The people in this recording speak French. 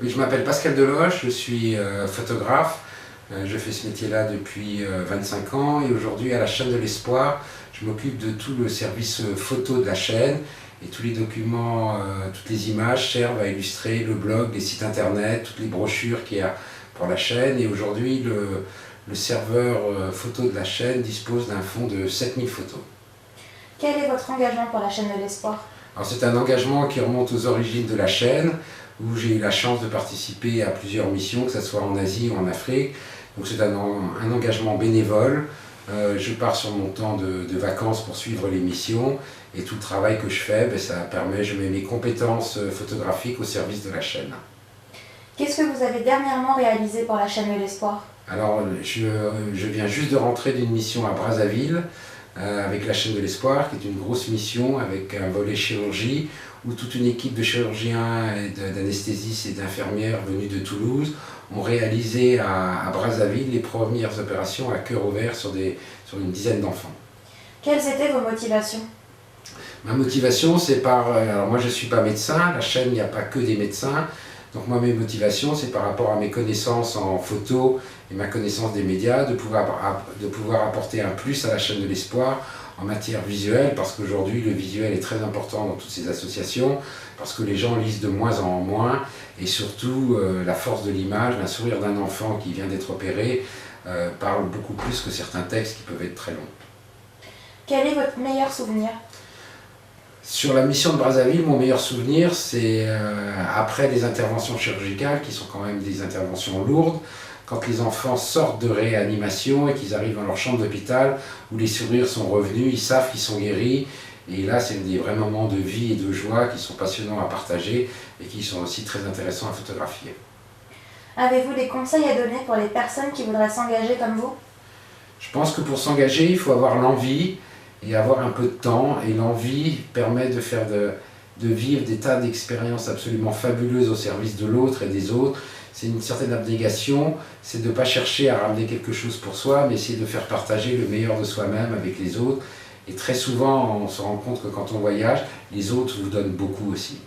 Oui, je m'appelle Pascal Deloche, je suis photographe. Je fais ce métier-là depuis 25 ans et aujourd'hui à la chaîne de l'Espoir, je m'occupe de tout le service photo de la chaîne et tous les documents, toutes les images servent à illustrer le blog, les sites internet, toutes les brochures qu'il y a pour la chaîne. Et aujourd'hui, le serveur photo de la chaîne dispose d'un fonds de 7000 photos. Quel est votre engagement pour la chaîne de l'Espoir? Alors c'est un engagement qui remonte aux origines de la chaîne, où j'ai eu la chance de participer à plusieurs missions, que ce soit en Asie ou en Afrique. Donc c'est un engagement bénévole. Je pars sur mon temps de vacances pour suivre les missions et tout le travail que je fais, ça permet, je mets mes compétences photographiques au service de la chaîne. Qu'est-ce que vous avez dernièrement réalisé pour la chaîne de l'Espoir? Alors je viens juste de rentrer d'une mission à Brazzaville avec la chaîne de l'Espoir, qui est une grosse mission avec un volet chirurgie, où toute une équipe de chirurgiens, d'anesthésistes et d'infirmières venus de Toulouse ont réalisé à Brazzaville les premières opérations à cœur ouvert sur une dizaine d'enfants. Quelles étaient vos motivations? Ma motivation, c'est alors moi je ne suis pas médecin, la chaîne, il n'y a pas que des médecins. Donc moi, mes motivations, c'est par rapport à mes connaissances en photo et ma connaissance des médias, de pouvoir apporter un plus à la chaîne de l'Espoir en matière visuelle, parce qu'aujourd'hui, le visuel est très important dans toutes ces associations, parce que les gens lisent de moins en moins, et surtout, la force de l'image, un sourire d'un enfant qui vient d'être opéré, parle beaucoup plus que certains textes qui peuvent être très longs. Quel est votre meilleur souvenir? Sur la mission de Brazzaville, mon meilleur souvenir, c'est après les interventions chirurgicales, qui sont quand même des interventions lourdes, quand les enfants sortent de réanimation et qu'ils arrivent dans leur chambre d'hôpital, où les sourires sont revenus, ils savent qu'ils sont guéris. Et là, c'est des vrais moments de vie et de joie qui sont passionnants à partager et qui sont aussi très intéressants à photographier. Avez-vous des conseils à donner pour les personnes qui voudraient s'engager comme vous? Je pense que pour s'engager, il faut avoir l'envie et avoir un peu de temps. Et l'envie permet de vivre des tas d'expériences absolument fabuleuses au service de l'autre et des autres. C'est une certaine abnégation, c'est de ne pas chercher à ramener quelque chose pour soi, mais essayer de faire partager le meilleur de soi-même avec les autres. Et très souvent, on se rend compte que quand on voyage, les autres vous donnent beaucoup aussi.